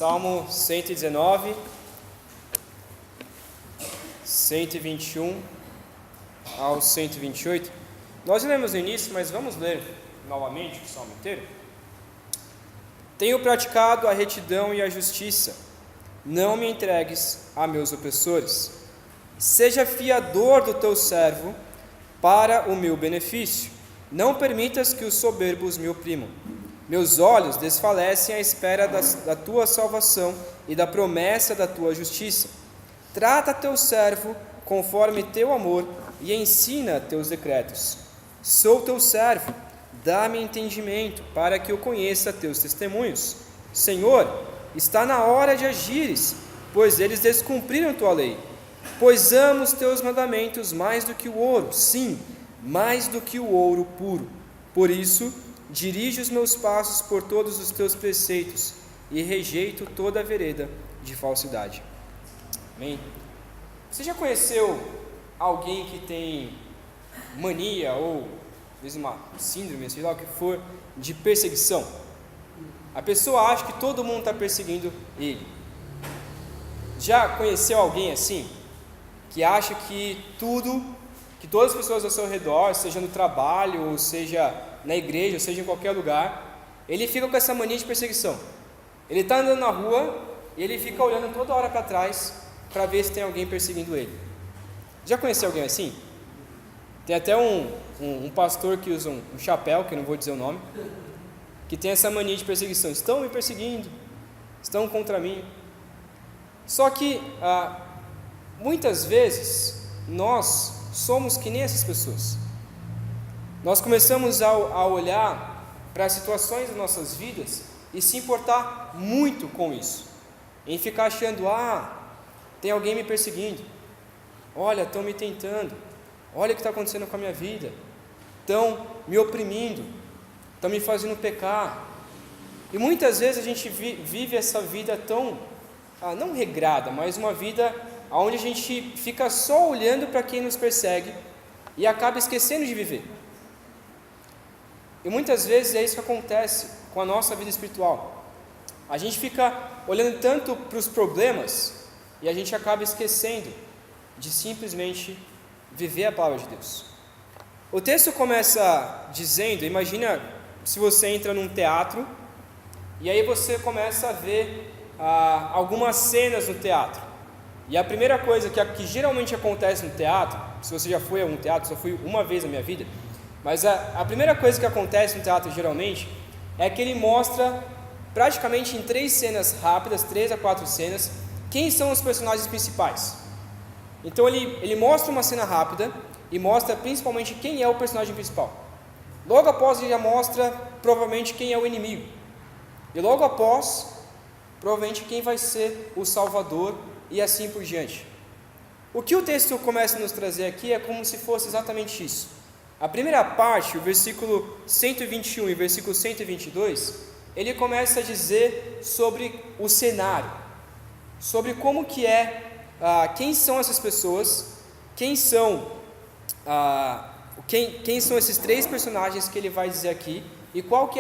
Salmo 119, 121 ao 128. Nós lemos no início, mas vamos ler novamente o Salmo inteiro. Tenho praticado a retidão e a justiça, não me entregues a meus opressores. Seja fiador do teu servo para o meu benefício, não permitas que os soberbos me oprimam. Meus olhos desfalecem à espera da tua salvação e da promessa da tua justiça. Trata teu servo conforme teu amor e ensina teus decretos. Sou teu servo, dá-me entendimento para que eu conheça teus testemunhos. Senhor, está na hora de agires, pois eles descumpriram tua lei. Pois amo os teus mandamentos mais do que o ouro, sim, mais do que o ouro puro. Por isso, dirige os meus passos por todos os teus preceitos e rejeito toda a vereda de falsidade. Amém? Você já conheceu alguém que tem mania ou às vezes uma síndrome, seja lá o que for, de perseguição? A pessoa acha que todo mundo está perseguindo ele. Já conheceu alguém assim? Que acha que todas as pessoas ao seu redor, seja no trabalho, ou seja na igreja, ou seja em qualquer lugar, ele fica com essa mania de perseguição. Ele está andando na rua e ele fica olhando toda hora para trás para ver se tem alguém perseguindo ele. Já conheceu alguém assim? Tem até um pastor que usa um chapéu, que eu não vou dizer o nome, que tem essa mania de perseguição. Estão me perseguindo, estão contra mim. Só que muitas vezes nós somos que nem essas pessoas. Nós começamos a olhar para as situações das nossas vidas e se importar muito com isso, em ficar achando, tem alguém me perseguindo, olha, estão me tentando, olha o que está acontecendo com a minha vida, estão me oprimindo, estão me fazendo pecar. E muitas vezes a gente vive essa vida tão, não regrada, mas uma vida onde a gente fica só olhando para quem nos persegue e acaba esquecendo de viver. E muitas vezes é isso que acontece com a nossa vida espiritual. A gente fica olhando tanto para os problemas e a gente acaba esquecendo de simplesmente viver a palavra de Deus. O texto começa dizendo, imagina se você entra num teatro e aí você começa a ver algumas cenas no teatro. E a primeira coisa que geralmente acontece no teatro, se você já foi a um teatro, só fui uma vez na minha vida, mas a primeira coisa que acontece no teatro geralmente é que ele mostra praticamente em 3 cenas rápidas, 3 a 4 cenas, quem são os personagens principais. Então ele mostra uma cena rápida e mostra principalmente quem é o personagem principal. Logo após ele já mostra provavelmente quem é o inimigo. E logo após, provavelmente quem vai ser o salvador e assim por diante. O que o texto começa a nos trazer aqui é como se fosse exatamente isso. A primeira parte, o versículo 121 e o versículo 122, ele começa a dizer sobre o cenário, sobre como que quem são essas pessoas, quem são esses 3 personagens que ele vai dizer aqui, e qual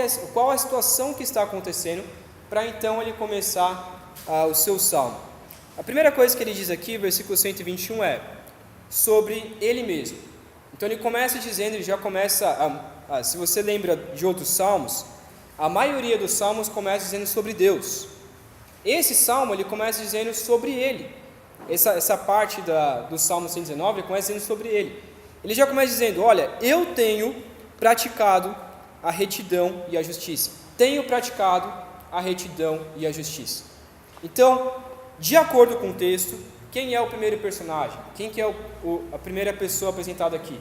a situação que está acontecendo, para então ele começar o seu salmo. A primeira coisa que ele diz aqui, versículo 121, é sobre ele mesmo. Então ele começa dizendo, ele já começa, se você lembra de outros salmos, a maioria dos salmos começa dizendo sobre Deus. Esse salmo ele começa dizendo sobre ele. Essa parte do Salmo 119 ele começa dizendo sobre ele. Ele já começa dizendo, olha, eu tenho praticado a retidão e a justiça. Tenho praticado a retidão e a justiça. Então, de acordo com o texto, quem é o primeiro personagem? Quem que é a primeira pessoa apresentada aqui?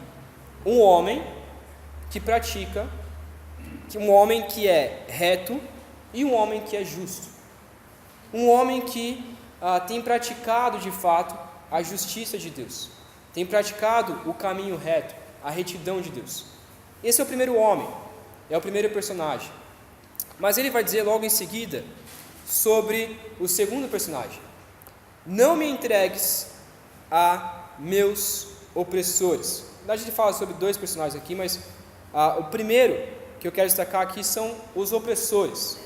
Um homem que pratica, um homem que é reto e um homem que é justo. Um homem que tem praticado de fato a justiça de Deus. Tem praticado o caminho reto, a retidão de Deus. Esse é o primeiro homem, é o primeiro personagem. Mas ele vai dizer logo em seguida sobre o segundo personagem. Não me entregues a meus opressores. Na verdade, ele fala sobre 2 personagens aqui, mas o primeiro que eu quero destacar aqui são os opressores.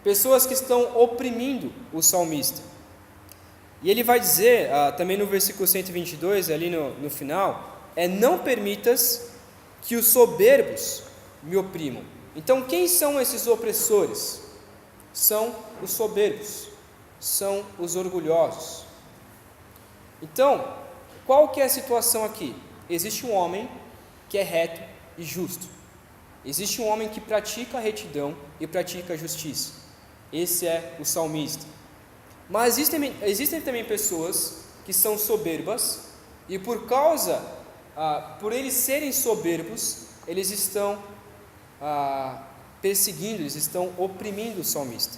pessoas que estão oprimindo o salmista. E ele vai dizer, também no versículo 122, ali no final, não permitas que os soberbos me oprimam. Então, quem são esses opressores? São os soberbos, são os orgulhosos. Então, qual que é a situação aqui? Existe um homem que é reto e justo. Existe um homem que pratica a retidão e pratica a justiça. Esse é o salmista. Mas existem também pessoas que são soberbas e por eles serem soberbos, eles estão perseguindo, eles estão oprimindo o salmista.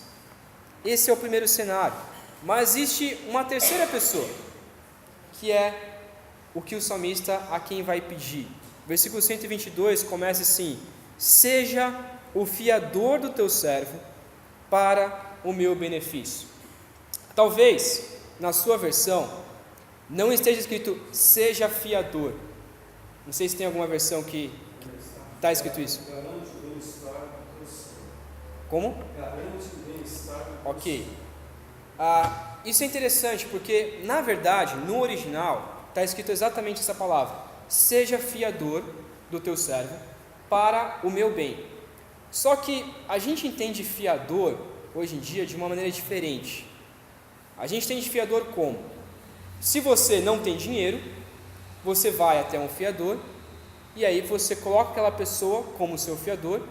Esse é o primeiro cenário. Mas existe uma terceira pessoa, que é o que o salmista a quem vai pedir. Versículo 122 começa assim: seja o fiador do teu servo para o meu benefício. Talvez na sua versão não esteja escrito seja fiador. Não sei se tem alguma versão que está escrito isso. Como? Ok. Isso é interessante porque, na verdade, no original está escrito exatamente essa palavra: seja fiador do teu servo para o meu bem. Só que a gente entende fiador hoje em dia de uma maneira diferente. A gente entende fiador como? Se você não tem dinheiro, você vai até um fiador e aí você coloca aquela pessoa como seu fiador,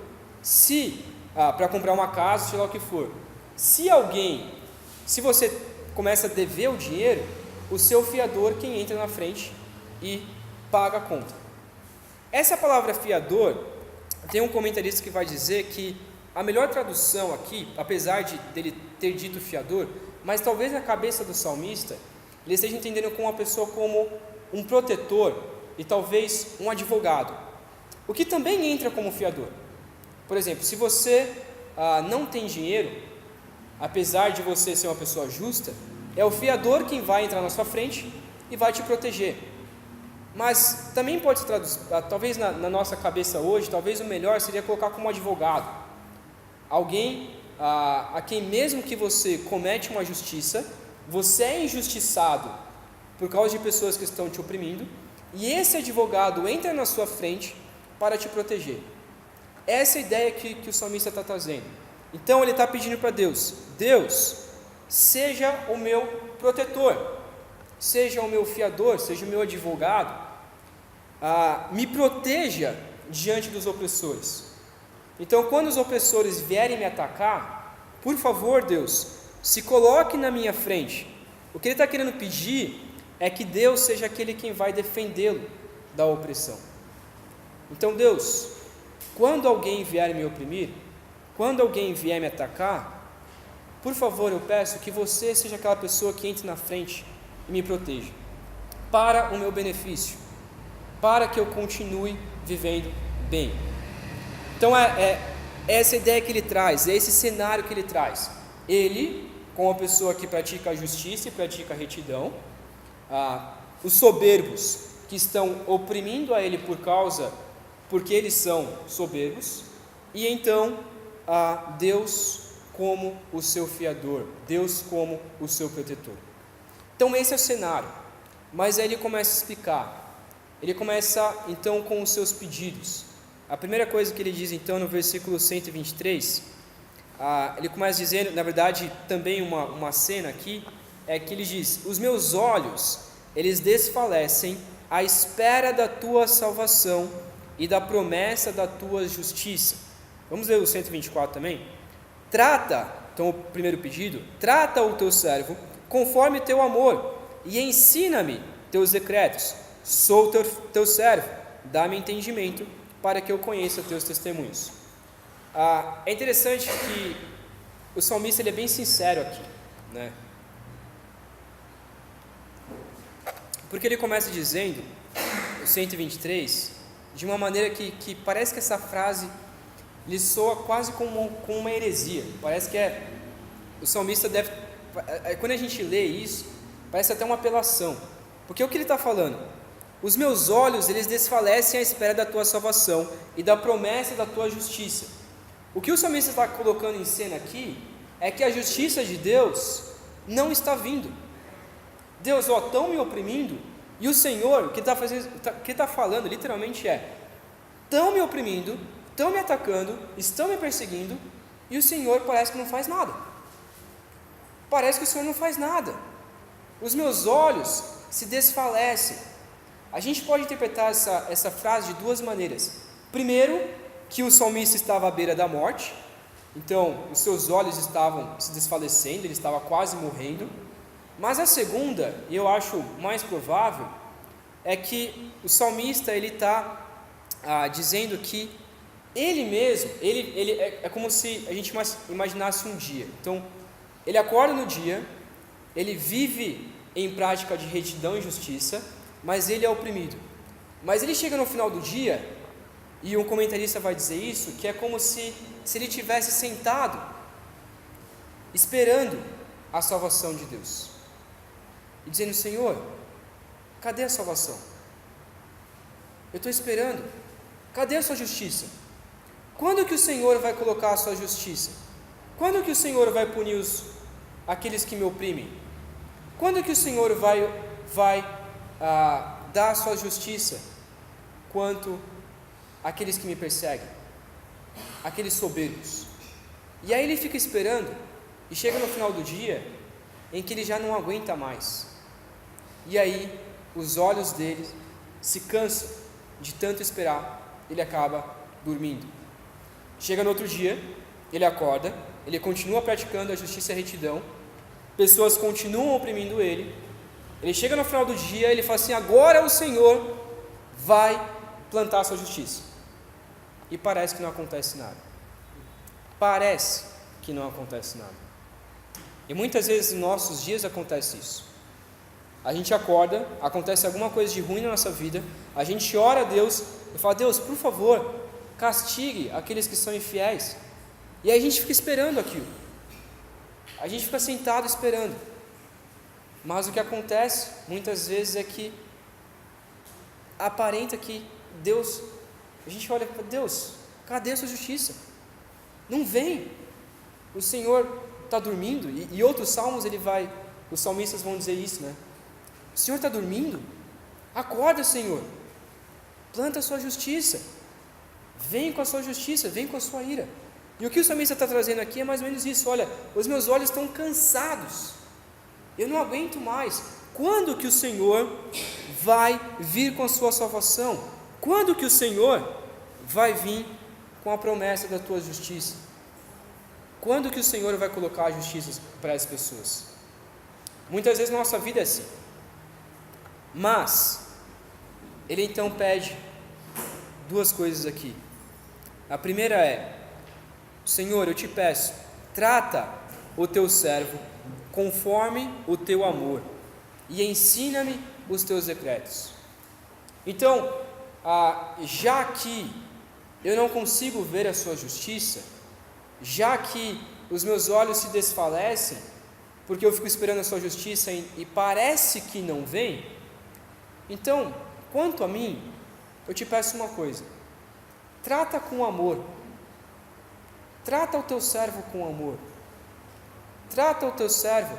para comprar uma casa, seja lá o que for. Se você começa a dever o dinheiro, o seu fiador quem entra na frente e paga a conta. Essa palavra fiador, tem um comentarista que vai dizer que a melhor tradução aqui, apesar dele ter dito fiador, mas talvez na cabeça do salmista, ele esteja entendendo como uma pessoa como um protetor e talvez um advogado, o que também entra como fiador. Por exemplo, se você não tem dinheiro, apesar de você ser uma pessoa justa, é o fiador quem vai entrar na sua frente e vai te proteger. Mas também pode se traduzir, talvez na nossa cabeça hoje, talvez o melhor seria colocar como advogado. Alguém a quem mesmo que você comete uma justiça, você é injustiçado por causa de pessoas que estão te oprimindo, e esse advogado entra na sua frente para te proteger. Essa é a ideia que o salmista está trazendo. Então ele está pedindo para Deus: Deus, seja o meu protetor, seja o meu fiador, seja o meu advogado, me proteja diante dos opressores. Então, quando os opressores vierem me atacar, por favor, Deus, se coloque na minha frente. O que ele está querendo pedir é que Deus seja aquele quem vai defendê-lo da opressão. Então, Deus, quando alguém vier me oprimir, quando alguém vier me atacar, por favor, eu peço que você seja aquela pessoa que entre na frente e me proteja, para o meu benefício, para que eu continue vivendo bem. Então essa ideia que ele traz, é esse cenário que ele traz. Ele, como a pessoa que pratica a justiça e pratica a retidão, os soberbos que estão oprimindo a ele porque eles são soberbos, e então Deus como o seu fiador, Deus como o seu protetor. Então esse é o cenário, mas aí ele começa a explicar, ele começa então com os seus pedidos. A primeira coisa que ele diz então no versículo 123, ele começa dizendo, na verdade também uma cena aqui, é que ele diz: os meus olhos, eles desfalecem à espera da tua salvação e da promessa da tua justiça. Vamos ler o 124 também? Então o primeiro pedido: trata o teu servo conforme teu amor e ensina-me teus decretos. Sou teu servo, dá-me entendimento para que eu conheça teus testemunhos. É interessante que o salmista ele é bem sincero aqui, né? Porque ele começa dizendo, o 123, de uma maneira que parece que essa frase lhe soa quase como uma heresia. Parece que o salmista deve, quando a gente lê isso, parece até uma apelação. Porque o que ele está falando? Os meus olhos, eles desfalecem à espera da tua salvação e da promessa da tua justiça. O que o salmista está colocando em cena aqui é que a justiça de Deus não está vindo. Deus, estão me oprimindo, e o Senhor, o que está falando literalmente estão me oprimindo, estão me atacando, estão me perseguindo, e o Senhor parece que não faz nada. Parece que o Senhor não faz nada. Os meus olhos se desfalecem. A gente pode interpretar essa frase de duas maneiras. Primeiro, que o salmista estava à beira da morte, então os seus olhos estavam se desfalecendo, ele estava quase morrendo. Mas a segunda, e eu acho mais provável, é que o salmista ele está dizendo que ele mesmo, é como se a gente imaginasse um dia. Então, ele acorda no dia, ele vive em prática de retidão e justiça, mas ele é oprimido. Mas ele chega no final do dia, e um comentarista vai dizer isso, que é como se ele tivesse sentado, esperando a salvação de Deus, e dizendo: Senhor, cadê a salvação? Eu estou esperando, cadê a sua justiça? Quando que o Senhor vai colocar a sua justiça? Quando que o Senhor vai punir aqueles que me oprimem? Quando que o Senhor vai dar a sua justiça quanto àqueles que me perseguem, aqueles soberbos? E aí ele fica esperando, e chega no final do dia, em que ele já não aguenta mais, e aí os olhos dele se cansam de tanto esperar, ele acaba dormindo. Chega no outro dia, ele acorda, ele continua praticando a justiça e a retidão, pessoas continuam oprimindo ele, ele chega no final do dia, ele fala assim: agora o Senhor vai plantar a sua justiça, e parece que não acontece nada, parece que não acontece nada. E muitas vezes em nossos dias acontece isso. A gente acorda, acontece alguma coisa de ruim na nossa vida, a gente ora a Deus e fala: Deus, por favor, castigue aqueles que são infiéis. E aí a gente fica esperando aquilo, a gente fica sentado esperando. Mas o que acontece muitas vezes é que aparenta que Deus, a gente olha para Deus, cadê a sua justiça? Não vem. O Senhor está dormindo. E outros salmos os salmistas vão dizer isso, né? O Senhor está dormindo? Acorda, Senhor, planta a sua justiça, vem com a sua justiça, vem com a sua ira. E o que o salmista está trazendo aqui é mais ou menos isso: olha, os meus olhos estão cansados, eu não aguento mais. Quando que o Senhor vai vir com a sua salvação? Quando que o Senhor vai vir com a promessa da tua justiça? Quando que o Senhor vai colocar a justiça para as pessoas? Muitas vezes na nossa vida é assim. Mas ele então pede duas coisas aqui. A primeira é: Senhor, eu te peço, trata o teu servo conforme o teu amor e ensina-me os teus decretos. Então, já que eu não consigo ver a sua justiça, já que os meus olhos se desfalecem, porque eu fico esperando a sua justiça e parece que não vem, então, quanto a mim, eu te peço uma coisa: trata com amor, trata o teu servo com amor, trata o teu servo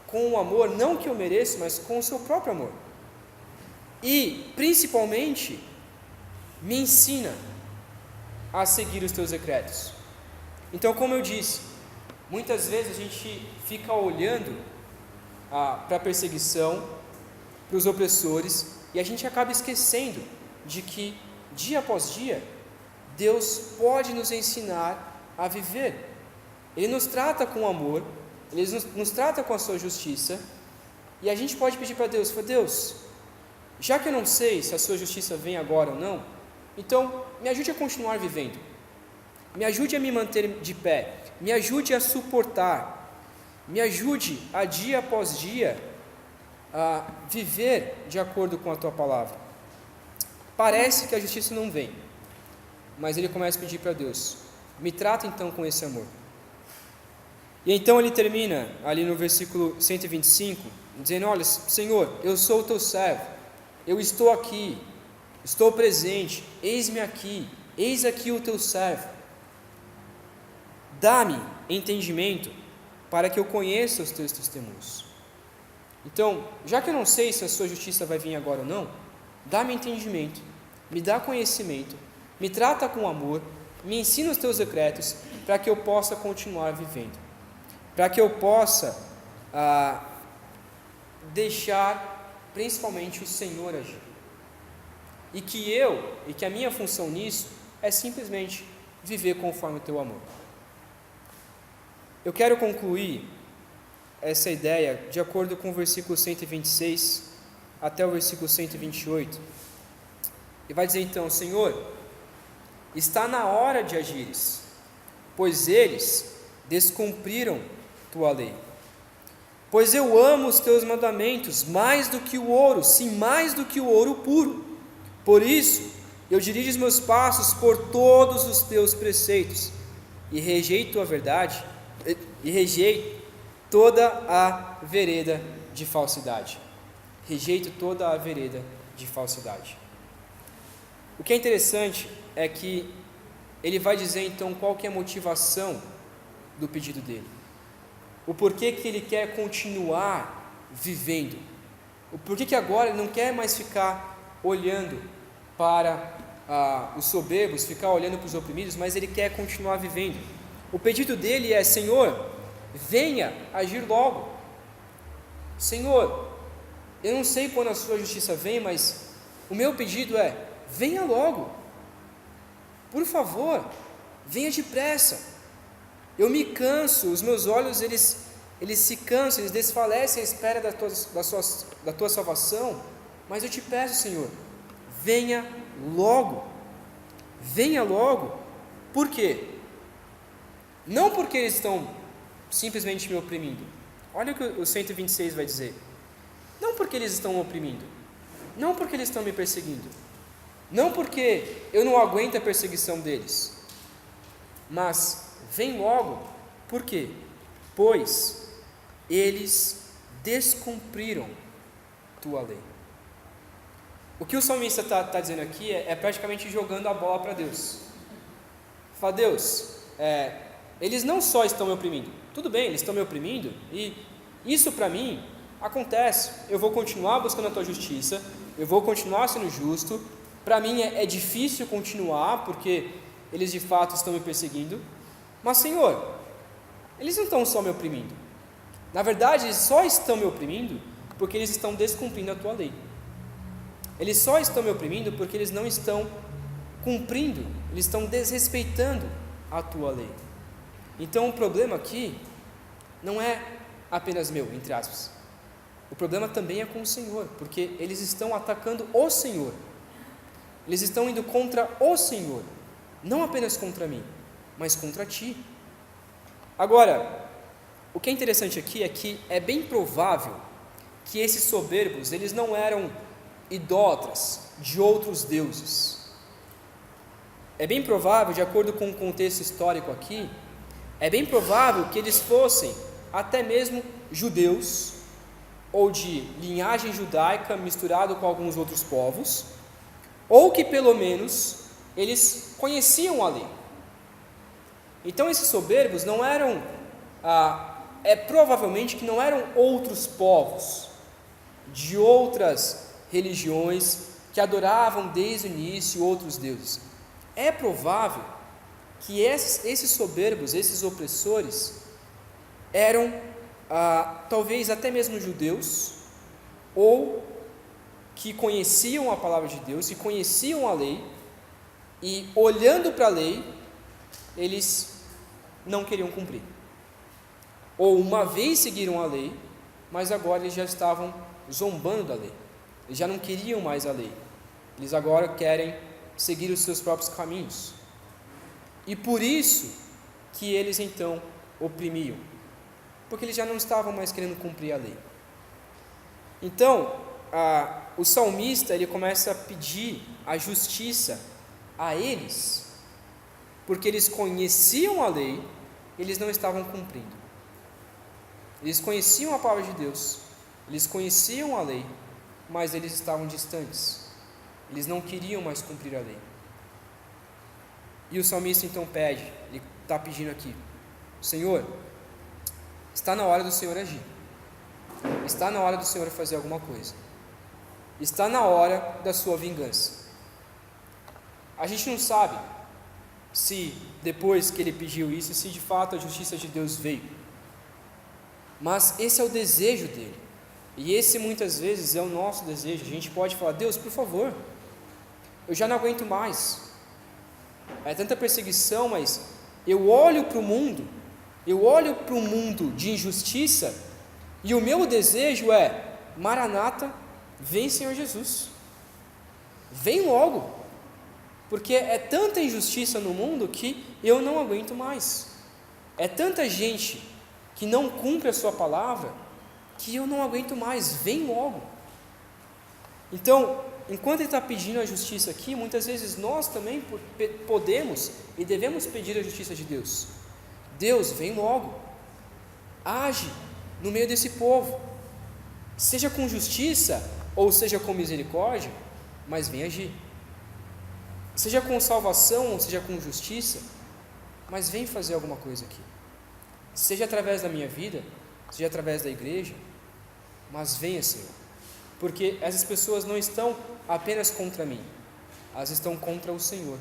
com o amor, não que eu mereço, mas com o seu próprio amor, e principalmente, me ensina a seguir os teus decretos. Então, como eu disse, muitas vezes a gente fica olhando para a perseguição, para os opressores, e a gente acaba esquecendo de que dia após dia Deus pode nos ensinar a viver. Ele nos trata com amor, Ele nos trata com a sua justiça, e a gente pode pedir para Deus: Deus, já que eu não sei se a sua justiça vem agora ou não, então me ajude a continuar vivendo, me ajude a me manter de pé, me ajude a suportar, me ajude a dia após dia a viver de acordo com a tua palavra. Parece que a justiça não vem, mas ele começa a pedir para Deus: me trata então com esse amor. E então ele termina ali no versículo 125, dizendo: olha, Senhor, eu sou o teu servo, eu estou aqui, estou presente, eis-me aqui, eis aqui o teu servo. Dá-me entendimento para que eu conheça os teus testemunhos. Então, já que eu não sei se a sua justiça vai vir agora ou não, dá-me entendimento, me dá conhecimento, me trata com amor, me ensina os teus decretos, para que eu possa continuar vivendo, para que eu possa deixar principalmente o Senhor agir, e que a minha função nisso é simplesmente viver conforme o teu amor. Eu quero concluir essa ideia de acordo com o versículo 126 até o versículo 128. E vai dizer então: Senhor, está na hora de agires, pois eles descumpriram tua lei. Pois eu amo os teus mandamentos mais do que o ouro, sim, mais do que o ouro puro. Por isso, eu dirijo os meus passos por todos os teus preceitos, e rejeito a verdade, e rejeito toda a vereda de falsidade. Rejeito toda a vereda de falsidade. O que é interessante é que ele vai dizer então qual que é a motivação do pedido dele. O porquê que ele quer continuar vivendo. O porquê que agora ele não quer mais ficar olhando para os soberbos, ficar olhando para os oprimidos, mas ele quer continuar vivendo. O pedido dele é: Senhor, venha agir logo. Senhor, eu não sei quando a sua justiça vem, mas o meu pedido é: venha logo. Por favor, venha depressa. Eu me canso, os meus olhos eles se cansam, eles desfalecem à espera da tua salvação, mas eu te peço, Senhor, venha logo. Venha logo. Por quê? Não porque eles estão simplesmente me oprimindo. Olha o que o 126 vai dizer. Não porque eles estão me oprimindo, não porque eles estão me perseguindo, não porque eu não aguento a perseguição deles, mas vem logo. Por quê? Pois eles descumpriram tua lei. O que o salmista está dizendo aqui é praticamente jogando a bola para Deus. Fala: Deus, eles não só estão me oprimindo, tudo bem, eles estão me oprimindo, e isso para mim acontece, eu vou continuar buscando a tua justiça, eu vou continuar sendo justo, para mim é difícil continuar, porque eles de fato estão me perseguindo, mas Senhor, eles não estão só me oprimindo, na verdade eles só estão me oprimindo porque eles estão descumprindo a tua lei. Eles só estão me oprimindo porque eles não estão cumprindo, eles estão desrespeitando a tua lei. Então o problema aqui não é apenas meu, entre aspas. O problema também é com o Senhor, porque eles estão atacando o Senhor. Eles estão indo contra o Senhor, não apenas contra mim, mas contra ti. Agora, o que é interessante aqui é que é bem provável que esses soberbos, eles não eram idólatras de outros deuses. É bem provável, de acordo com o contexto histórico aqui, é bem provável que eles fossem até mesmo judeus, ou de linhagem judaica misturado com alguns outros povos, ou que pelo menos eles conheciam a lei. Então esses soberbos não eram, provavelmente que não eram outros povos, de outras religiões que adoravam desde o início outros deuses. É provável que esses soberbos, esses opressores, eram talvez até mesmo judeus, ou que conheciam a palavra de Deus, que conheciam a lei, e olhando para a lei, eles não queriam cumprir. Ou uma vez seguiram a lei, mas agora eles já estavam zombando da lei. Eles já não queriam mais a lei. Eles agora querem seguir os seus próprios caminhos. E por isso que eles então oprimiam. Porque eles já não estavam mais querendo cumprir a lei. Então, o salmista ele começa a pedir a justiça a eles, porque eles conheciam a lei, eles não estavam cumprindo. Eles conheciam a palavra de Deus, eles conheciam a lei, mas eles estavam distantes. Eles não queriam mais cumprir a lei. E o salmista então pede, ele está pedindo aqui: Senhor, está na hora do Senhor agir. Está na hora do Senhor fazer alguma coisa. Está na hora da sua vingança. A gente não sabe se depois que ele pediu isso, se de fato a justiça de Deus veio. Mas esse é o desejo dele. E esse muitas vezes é o nosso desejo. A gente pode falar: Deus, por favor, eu já não aguento mais. É tanta perseguição, mas eu olho para o mundo de injustiça, e o meu desejo é: Maranata, vem Senhor Jesus, vem logo, porque é tanta injustiça no mundo que eu não aguento mais, é tanta gente que não cumpre a sua palavra, que eu não aguento mais, vem logo. Então, enquanto ele está pedindo a justiça aqui, muitas vezes nós também podemos e devemos pedir a justiça de Deus. Deus, vem logo, age no meio desse povo, seja com justiça ou seja com misericórdia, mas vem agir. Seja com salvação ou seja com justiça, mas vem fazer alguma coisa aqui. Seja através da minha vida, seja através da igreja, mas venha, Senhor, porque essas pessoas não estão apenas contra mim, elas estão contra o Senhor,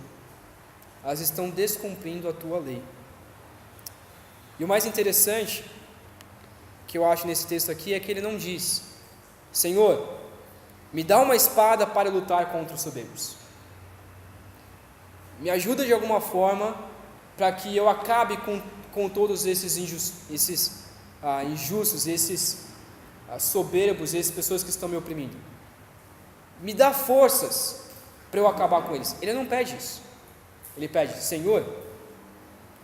elas estão descumprindo a tua lei. E o mais interessante que eu acho nesse texto aqui é que ele não diz: Senhor, me dá uma espada para lutar contra os soberbos, me ajuda de alguma forma para que eu acabe com todos esses injustos, esses soberbos, essas pessoas que estão me oprimindo, me dá forças para eu acabar com eles. Ele não pede isso, ele pede: Senhor,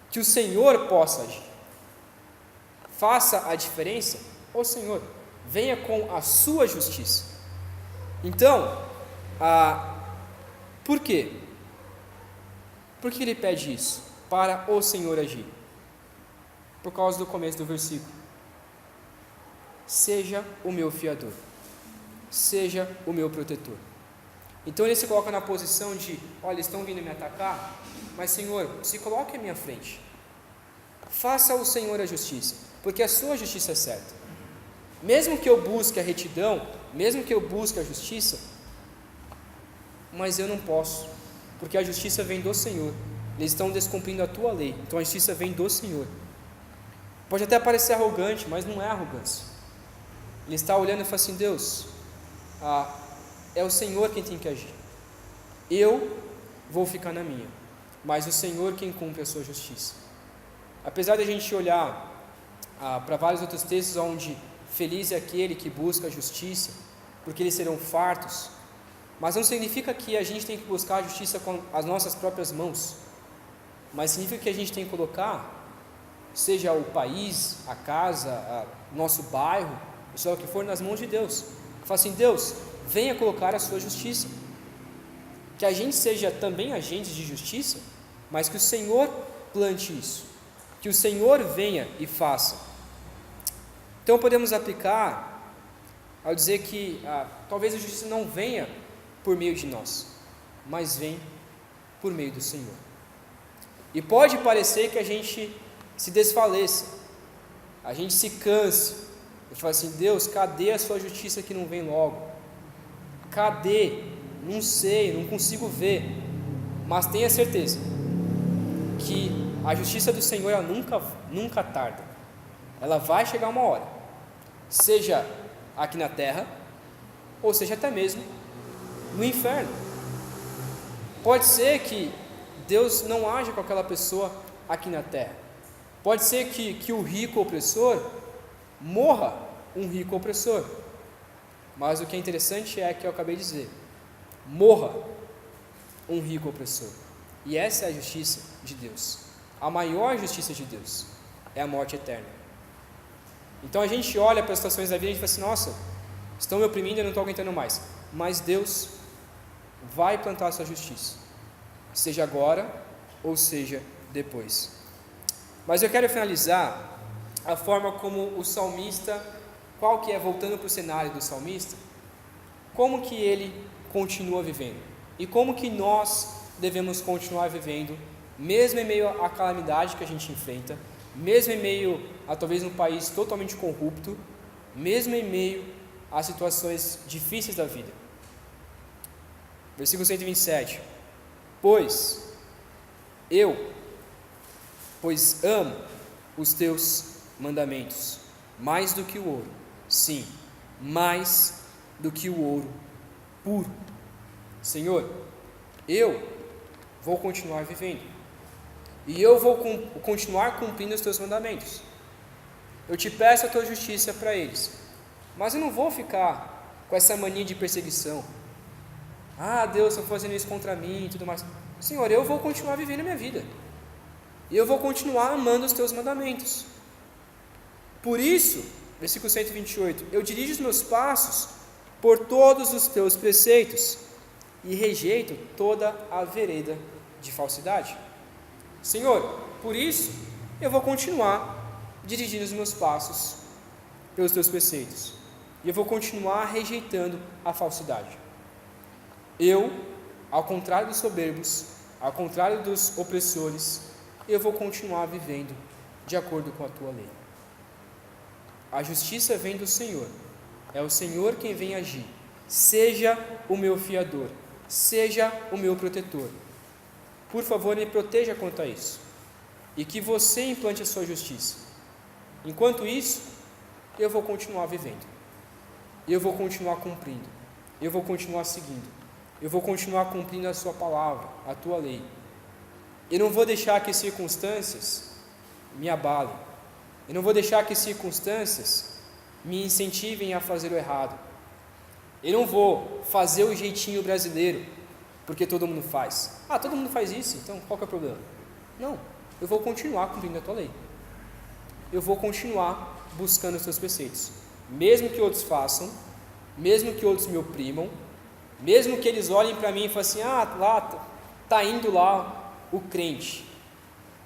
que o Senhor possa agir, faça a diferença, ô Senhor, venha com a sua justiça. Então, por quê? Por que ele pede isso? Para o Senhor agir. Por causa do começo do versículo: seja o meu fiador, seja o meu protetor. Então ele se coloca na posição de: olha, estão vindo me atacar, mas Senhor, se coloque à minha frente, faça ao Senhor a justiça, porque a sua justiça é certa. Mesmo que eu busque a retidão, mesmo que eu busque a justiça, mas eu não posso, porque a justiça vem do Senhor. Eles estão descumprindo a tua lei, então a justiça vem do Senhor. Pode até parecer arrogante, mas não é arrogância. Ele está olhando e fala assim: Deus, é o Senhor quem tem que agir, eu vou ficar na minha, mas o Senhor quem cumpre a sua justiça. Apesar de a gente olhar para vários outros textos onde feliz é aquele que busca a justiça, porque eles serão fartos, mas não significa que a gente tem que buscar a justiça com as nossas próprias mãos, mas significa que a gente tem que colocar, seja o país, a casa, nosso bairro, seja o que for, nas mãos de Deus. Fala assim: Deus, venha colocar a sua justiça, que a gente seja também agentes de justiça, mas que o Senhor plante isso, que o Senhor venha e faça. Então podemos aplicar ao dizer que talvez a justiça não venha por meio de nós, mas vem por meio do Senhor. E pode parecer que a gente se desfaleça, a gente se canse, a gente fala assim: Deus, cadê a sua justiça que não vem logo? Cadê? Não sei, não consigo ver. Mas tenha certeza que a justiça do Senhor, ela nunca tarda, ela vai chegar uma hora, seja aqui na terra, ou seja até mesmo no inferno. Pode ser que Deus não age com aquela pessoa aqui na terra, pode ser que o rico opressor morra um rico opressor, mas o que é interessante é que eu acabei de dizer: morra um rico opressor. E essa é a justiça de Deus. A maior justiça de Deus é a morte eterna. Então a gente olha para as situações da vida e a gente fala assim: nossa, estão me oprimindo e eu não estou aguentando mais. Mas Deus vai plantar a sua justiça, seja agora ou seja depois. Mas eu quero finalizar a forma como o salmista, qual que é, voltando para o cenário do salmista, como que ele continua vivendo e como que nós devemos continuar vivendo, mesmo em meio à calamidade que a gente enfrenta, mesmo em meio a talvez um país totalmente corrupto, mesmo em meio a situações difíceis da vida. Versículo 127. Pois amo os teus mandamentos, mais do que o ouro, sim, mais do que o ouro puro. Senhor, eu vou continuar vivendo, e eu vou continuar cumprindo os teus mandamentos. Eu te peço a tua justiça para eles, mas eu não vou ficar com essa mania de perseguição. Deus está fazendo isso contra mim e tudo mais. Senhor, eu vou continuar vivendo a minha vida, e eu vou continuar amando os teus mandamentos. Por isso, versículo 128, eu dirijo os meus passos por todos os teus preceitos e rejeito toda a vereda de falsidade. Senhor, por isso eu vou continuar dirigindo os meus passos pelos teus preceitos e eu vou continuar rejeitando a falsidade. Eu, ao contrário dos soberbos, ao contrário dos opressores, eu vou continuar vivendo de acordo com a tua lei. A justiça vem do Senhor, é o Senhor quem vem agir. Seja o meu fiador, seja o meu protetor. Por favor, me proteja quanto a isso, e que você implante a sua justiça. Enquanto isso, eu vou continuar vivendo, eu vou continuar cumprindo, eu vou continuar seguindo, eu vou continuar cumprindo a sua palavra, a tua lei. Eu não vou deixar que circunstâncias me abalem, eu não vou deixar que circunstâncias me incentivem a fazer o errado. Eu não vou fazer o jeitinho brasileiro, porque todo mundo faz. Todo mundo faz isso, então qual que é o problema? Não, eu vou continuar cumprindo a tua lei. Eu vou continuar buscando os teus preceitos. Mesmo que outros façam, mesmo que outros me oprimam, mesmo que eles olhem para mim e falem assim, lá está indo lá o crente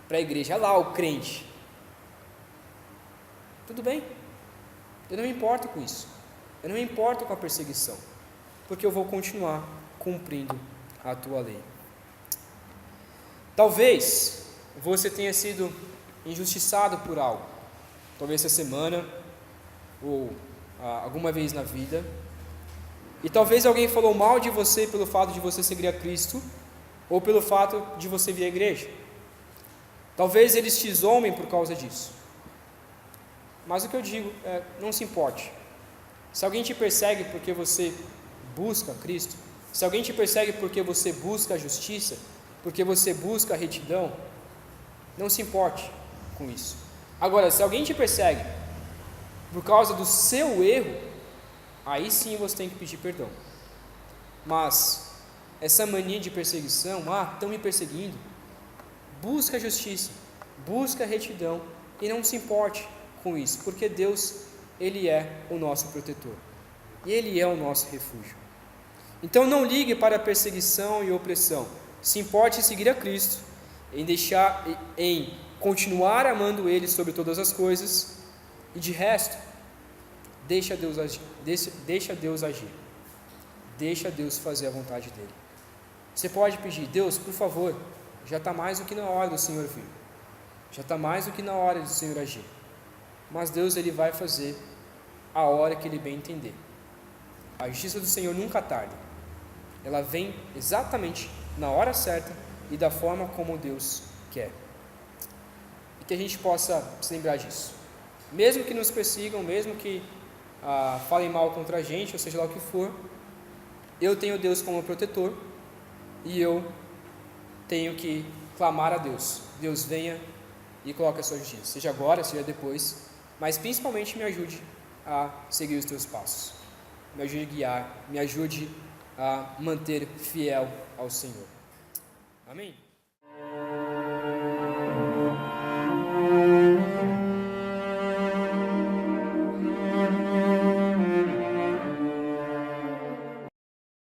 para a igreja, lá o crente. Tudo bem, eu não me importo com isso, eu não me importo com a perseguição, porque eu vou continuar cumprindo a tua lei. Talvez você tenha sido injustiçado por algo, talvez essa semana, ou alguma vez na vida, e talvez alguém falou mal de você pelo fato de você seguir a Cristo, ou pelo fato de você vir à igreja. Talvez eles te zombem por causa disso. Mas o que eu digo é, não se importe. Se alguém te persegue porque você busca Cristo, se alguém te persegue porque você busca a justiça, porque você busca a retidão, não se importe com isso. Agora, se alguém te persegue por causa do seu erro, aí sim você tem que pedir perdão. Mas essa mania de perseguição, estão me perseguindo, busca a justiça, busca a retidão e não se importe com isso, porque Deus, Ele é o nosso protetor e Ele é o nosso refúgio. Então não ligue para a perseguição e opressão, se importe em seguir a Cristo, em continuar amando Ele sobre todas as coisas, e de resto, deixa Deus agir, deixa Deus fazer a vontade dEle. Você pode pedir, Deus, por favor, já está mais do que na hora do Senhor vir, já está mais do que na hora do Senhor agir, mas Deus, Ele vai fazer a hora que Ele bem entender. A justiça do Senhor nunca tarda, ela vem exatamente na hora certa e da forma como Deus quer. E que a gente possa se lembrar disso. Mesmo que nos persigam, mesmo que falem mal contra a gente, ou seja lá o que for, eu tenho Deus como protetor e eu tenho que clamar a Deus. Deus venha e coloque a sua justiça, seja agora, seja depois, mas principalmente me ajude a seguir os teus passos, me ajude a guiar, me ajude a manter fiel ao Senhor. Amém?